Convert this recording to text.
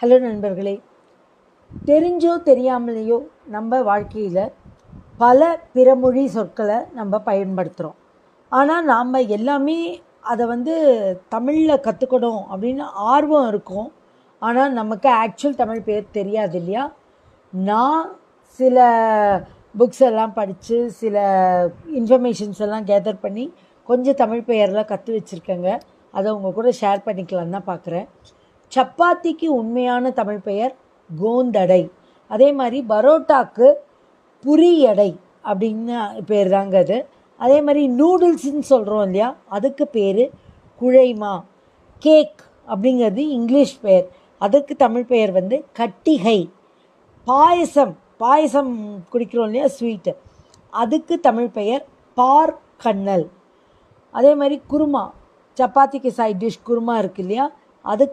Hello நண்பர்களே, தெரிஞ்சோ தெரியாமலேயோ நம்ம வாழ்க்கையில் பல பிறமொழி சொற்களை நம்ம பயன்படுத்துகிறோம். ஆனால் நாம் எல்லாமே அதை தமிழில் கற்றுக்கணும் அப்படின்னு ஆர்வம் இருக்கும். ஆனால் நமக்கு ஆக்சுவல் தமிழ் பேர் தெரியாது இல்லையா? நான் சில புக்ஸ் எல்லாம் படித்து சில இன்ஃபர்மேஷன்ஸ் எல்லாம் கேதர் பண்ணி கொஞ்சம் தமிழ் பெயரெலாம் கற்று வச்சுருக்கேங்க. அதை உங்கள் கூட ஷேர் பண்ணிக்கலான்னு தான் பார்க்குறேன். சப்பாத்திக்கு உண்மையான தமிழ் பெயர் கோந்தடை. அதே மாதிரி பரோட்டாக்கு புரியடை அப்படின்னு பேர் தாங்க அது. அதே மாதிரி நூடுல்ஸ்ன்னு சொல்கிறோம் இல்லையா, அதுக்கு பேர் குழைமா. கேக் அப்படிங்கிறது இங்கிலீஷ் பெயர், அதுக்கு தமிழ் பெயர் கட்டிகை. பாயசம் குடிக்கிறோம் இல்லையா, ஸ்வீட்டு, அதுக்கு தமிழ் பெயர் பார்க்கண்ணல். அதே மாதிரி குருமா, சப்பாத்திக்கு சைட் டிஷ் குருமா இருக்கு இல்லையா, அதுக்கு